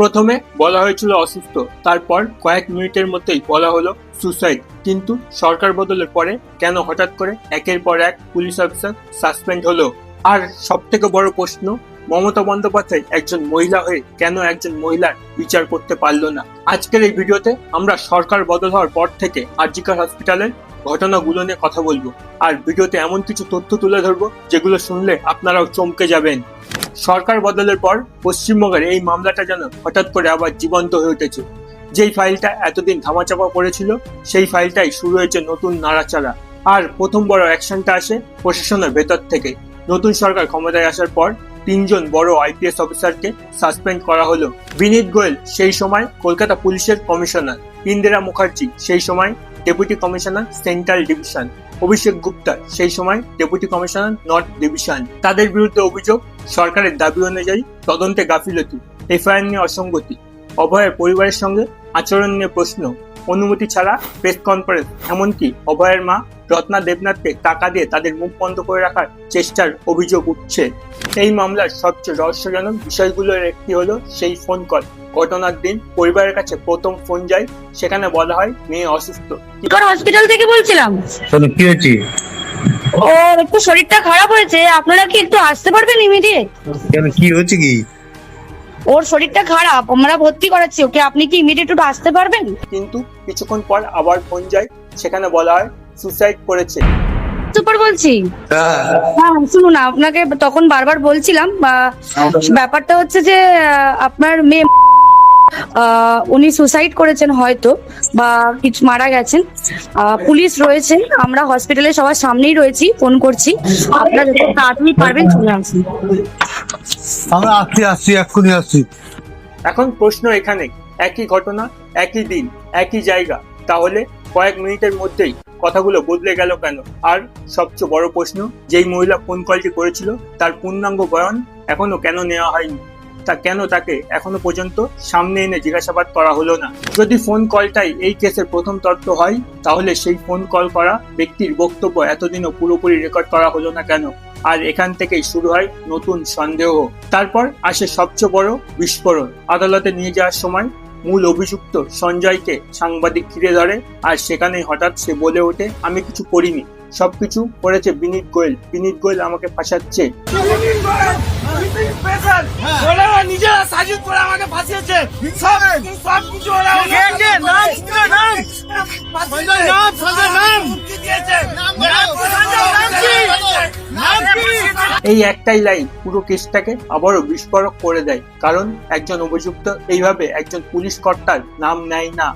প্রথমে বলা হয়েছিল অসুস্থ, তারপর কয়েক মিনিটের মধ্যেই বলা হলো সুসাইড। কিন্তু সরকার বদলের পরে কেন হঠাৎ করে একের পর এক পুলিশ অফিসার সাসপেন্ড হলো? আর সব থেকে বড় প্রশ্ন, মমতা বন্দ্যোপাধ্যায় একজন মহিলা হয়ে কেন একজন মহিলার বিচার করতে পারলো না? আজকের এই ভিডিওতে আমরা সরকার বদল হওয়ার পর থেকে আর.জি. কর হসপিটালের ঘটনাগুলো নিয়ে কথা বলবো। আর ভিডিওতে এমন কিছু তথ্য তুলে ধরবো যেগুলো শুনলে আপনারাও চমকে যাবেন। সরকার বদলের পর পশ্চিমবঙ্গের এই মামলাটা যেন হঠাৎ করে আবার জীবন্ত হয়ে উঠেছে। যেই ফাইলটা এতদিন ধামাচাপা পড়েছিল, সেই ফাইলটাই শুরু হয়েছে নতুন নাড়াচাড়া। আর প্রথম বড় অ্যাকশনটা আসে প্রশাসনের ভেতর থেকে। নতুন সরকার ক্ষমতায় আসার পর 3জন বড় আইপিএস অফিসারকে সাসপেন্ড করা হলো। বিনীত গোয়েল সেই সময় কলকাতা পুলিশের কমিশনার, ইন্দিরা মুখার্জি সেই সময় ডেপুটি কমিশনার সেন্ট্রাল ডিভিশন, অভিষেক গুপ্তা সেই সময় ডেপুটি কমিশনার নর্থ ডিভিশন। তাদের বিরুদ্ধে অভিযোগ সরকারের দাবি অনুযায়ী তদন্তে গাফিলতি, এফআইআর নিয়ে অসঙ্গতি, অভয়ের পরিবারের সঙ্গে আচরণ নিয়ে প্রশ্ন, অনুমতি ছাড়া প্রেস কনফারেন্স, এমনকি অভয়ের মা রত্না দেবনাথকে টাকা দিয়ে তাদের মুখ বন্ধ করে রাখার চেষ্টার অভিযোগ উঠছে। এই মামলার সবচেয়ে রহস্যজনক বিষয়গুলোর একটি হলো সেই ফোন কল। ঘটনার দিন পরিবারের কাছে প্রথম ফোন যায়, সেখানে বলা হয় মেয়ে অসুস্থ। হসপিটাল থেকে বলছিলাম, কি হয়েছে? ওর একটু শরীরটা খারাপ হয়েছে, আপনারা কি একটু আসতে পারবেন ইমিডিয়েট? কেন, কি হয়েছে? কি ওর শরীরটা খারাপ, আমরা ভর্তি করাচ্ছি ওকে, আপনি কি ইমিডিয়েট একটু আসতে পারবেন? কিন্তু কিছুক্ষণ পর আবার ফোন যায়, সেখানে বলা হয় সুসাইড করেছে। সুপার বলছি। হ্যাঁ শুনুন, আপনাকে তখন বারবার বলছিলাম, ব্যাপারটা হচ্ছে যে আপনার মেয়ে উনি সুসাইড করেছেন হয়তো, বা কিছু মারা গেছেন। পুলিশ রয়েছে, আমরা হসপিটালে সবার সামনেই রয়েছি, ফোন করছি, আপনারা যত তাড়াতাড়ি পারবেন চলে আসুন। আমরা আসছি এক্ষুনি আসছি। এখন প্রশ্ন এখানে, একই ঘটনা, একই দিন, একই জায়গা, তাহলে কয়েক মিনিটের মধ্যেই কথাগুলো বদলে গেল কেন? আর সবচেয়ে বড় প্রশ্ন, যেই মহিলা ফোন কলটি করেছিল তার পূর্ণাঙ্গ বয়ান এখনো কেন নেওয়া হয়নি? কেন তাকে এখনো পর্যন্ত সামনে এনে জিজ্ঞাসাবাদ করা হলো না? যদি ফোন কলটাই এই কেসের প্রথম তথ্য হয়, তাহলে সেই ফোন কল করা ব্যক্তির বক্তব্য এতদিনও পুরোপুরি রেকর্ড করা হলো না কেন? আর এখান থেকেই শুরু হয় নতুন সন্দেহ। তারপর আসে সবচেয়ে বড় বিস্ফোরণ। আদালতে নিয়ে যাওয়ার সময় মূল অভিযুক্ত সঞ্জয়কে সাংবাদিক ঘিরে ধরে, আর সেখানেই হঠাৎ সে বলে ওঠে, আমি কিছু করিনি, সবকিছু করেছে বিনীত গোয়েল। বিনীত গোয়েল আমাকে ফাঁসাচ্ছে। নিজেরা সাজিদ করে আমাকে ফাঁসিয়েছে। সবকিছু এই একটাই লাইন পুরো কেসটাকে আবারও বিস্ফোরক করে দেয়, কারণ একজন অভিযুক্ত এইভাবে একজন পুলিশ কর্তার নাম নেয় না।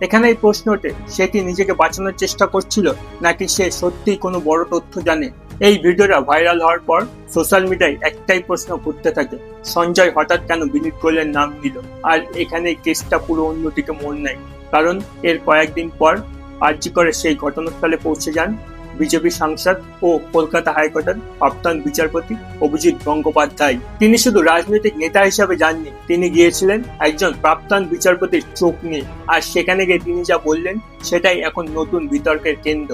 এখানে এই প্রশ্ন ওঠে, সে কি নিজেকে বাঁচানোর চেষ্টা করছিল, নাকি সে সত্যিই কোনো বড় তথ্য জানে? এই ভিডিওটা ভাইরাল হওয়ার পর সোশ্যাল মিডিয়ায় একটাই প্রশ্ন ঘুরতে থাকে, সঞ্জয় হঠাৎ কেন বিনীত গোয়েলের নাম নিল? আর এখানে কেসটা পুরো অন্যদিকে মোড় নেয়, কারণ এর কয়েকদিন পর আর.জি. করের সেই ঘটনাস্থলে পৌঁছে যান বিজেপি সাংসদ ও কলকাতা হাইকোর্টের প্রাক্তন বিচারপতি অভিজিৎ গঙ্গোপাধ্যায়। তিনি শুধু রাজনৈতিক নেতা হিসাবে যাননি, তিনি গিয়েছিলেন একজন প্রাক্তন বিচারপতির চোখ নিয়ে। আর সেখানে গিয়ে তিনি যা বললেন সেটাই এখন নতুন বিতর্কের কেন্দ্র।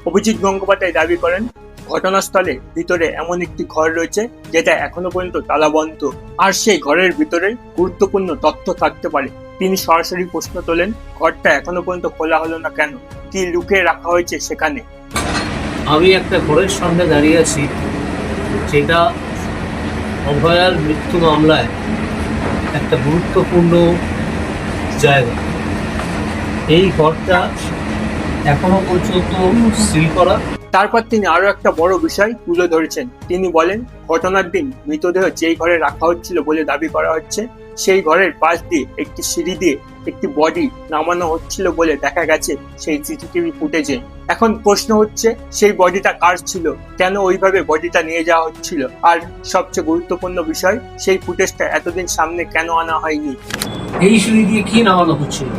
অভিজিৎ গঙ্গোপাধ্যায় দাবি করেন, ঘটনাস্থলে ভিতরে এমন একটি ঘর রয়েছে যেটা এখনো পর্যন্ত তালাবন্ধ, আর সেই ঘরের ভিতরে গুরুত্বপূর্ণ তথ্য থাকতে পারে। তিনি সরাসরি প্রশ্ন তোলেন, ঘরটা এখনো পর্যন্ত খোলা হলো না কেন? কি লুকিয়ে রাখা হয়েছে সেখানে? আমি একটা ঘরের সামনে দাঁড়িয়ে আছি, যেটা অভয়ার মৃত্যু মামলায় একটা গুরুত্বপূর্ণ জায়গা। এই ঘরটা এখনো পর্যন্ত সিল করা। তারপর তিনি আরো একটা বড় বিষয় তুলে ধরেছেন। তিনি বলেন, ঘটনার দিন মৃতদেহ যেই ঘরে রাখা হচ্ছিল বলে দাবি করা হচ্ছে, সেই ঘরের পাশ দিয়ে একটি সিঁড়ি দিয়ে একটি বডি নামানো হচ্ছিল বলে দেখা গেছে সেই সিসিটিভি ফুটেজে। এখন প্রশ্ন হচ্ছে, সেই বডিটা কার ছিল? কেন ওইভাবে বডিটা নিয়ে যাওয়া হচ্ছিল? আর সবচেয়ে গুরুত্বপূর্ণ বিষয়, সেই ফুটেজটা এতদিন সামনে কেন আনা হয়নি? এই সিঁড়ি দিয়ে কি নামানো হচ্ছিল?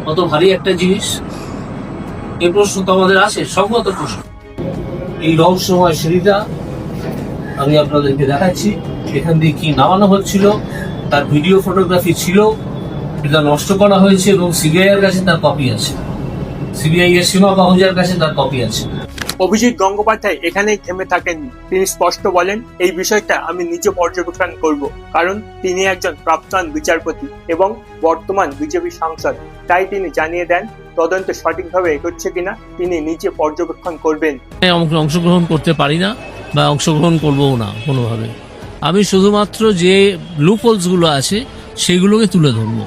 কত ভারী একটা জিনিস, এই প্রশ্ন তো আমাদের আসে, সঙ্গত প্রশ্ন। এই রহস্যময় সিঁড়িটা আমি আপনাদেরকে দেখাচ্ছি, এখান দিয়ে কি নামানো হচ্ছিল, তার ভিডিও ফটোগ্রাফি ছিল, এটা নষ্ট করা হয়েছে এবং সিবিআই এর কাছে তার কপি আছে, সিবিআই এর সীমা বাহুজার কাছে তার কপি আছে। অভিজিৎ গঙ্গোপাধ্যায় এখানেই থেমে থাকেননি। তিনি স্পষ্ট বলেন, এই বিষয়টা আমি নিজে পর্যবেক্ষণ করব, কারণ তিনি একজন প্রাক্তন বিচারপতি এবং বর্তমান বিজেপি সাংসদ। তাই তিনি জানিয়ে দেন, তদন্ত সঠিকভাবে এগোচ্ছে কিনা তিনি নিজে পর্যবেক্ষণ করবেন। অংশগ্রহণ করতে পারি না বা অংশগ্রহণ করবও না কোনোভাবে। আমি শুধুমাত্র যে লুপহোলস গুলো আছে সেগুলোকে তুলে ধরবো।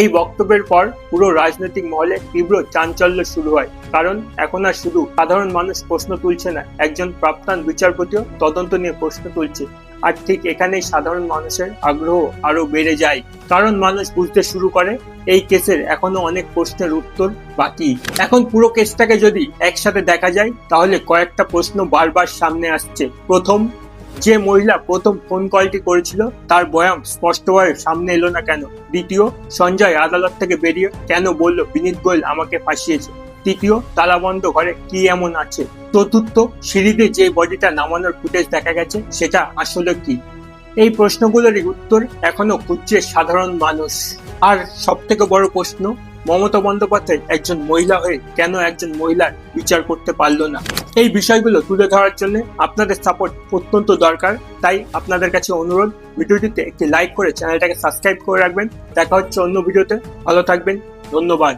এই বক্তব্যের পর পুরো রাজনৈতিক মহলে তীব্র চাঞ্চল্য শুরু হয়, কারণ এখন আর শুধু সাধারণ মানুষ প্রশ্ন তুলছে না, একজন প্রাক্তন বিচারপতিও তদন্ত নিয়ে প্রশ্ন তুলছে। আর ঠিক এখানেই সাধারণ মানুষের আগ্রহ আরো বেড়ে যায়, কারণ মানুষ বুঝতে শুরু করে এই কেসের এখনো অনেক প্রশ্নের উত্তর বাকি। এখন পুরো কেসটাকে যদি একসাথে দেখা যায় তাহলে কয়েকটা প্রশ্ন বারবার সামনে আসছে। প্রথম, যে মহিলা প্রথম ফোন কলটি করেছিল তার বয়ান স্পষ্টভাবে সামনে এলো না কেন? দ্বিতীয়, সঞ্জয় আদালত থেকে বেরিয়ে কেন বলল বিনীত গোয়েল আমাকে ফাঁসিয়েছে? তৃতীয়, তালাবন্ধ ঘরে কি এমন আছে? চতুর্থ, সিঁড়িতে যে বডিটা নামানোর ফুটেজ দেখা গেছে সেটা আসলে কি? এই প্রশ্নগুলোরই উত্তর এখনো খুঁজছে সাধারণ মানুষ। আর সব থেকে বড় প্রশ্ন, মমতা বন্দ্যোপাধ্যায় একজন মহিলা হয়ে কেন একজন মহিলার বিচার করতে পারলো না? এই বিষয়গুলো তুলে ধরার জন্য আপনাদের সাপোর্ট অত্যন্ত দরকার। তাই আপনাদের কাছে অনুরোধ, ভিডিওটিতে একটি লাইক করে চ্যানেলটাকে সাবস্ক্রাইব করে রাখবেন। দেখা হচ্ছে অন্য ভিডিওতে। ভালো থাকবেন, ধন্যবাদ।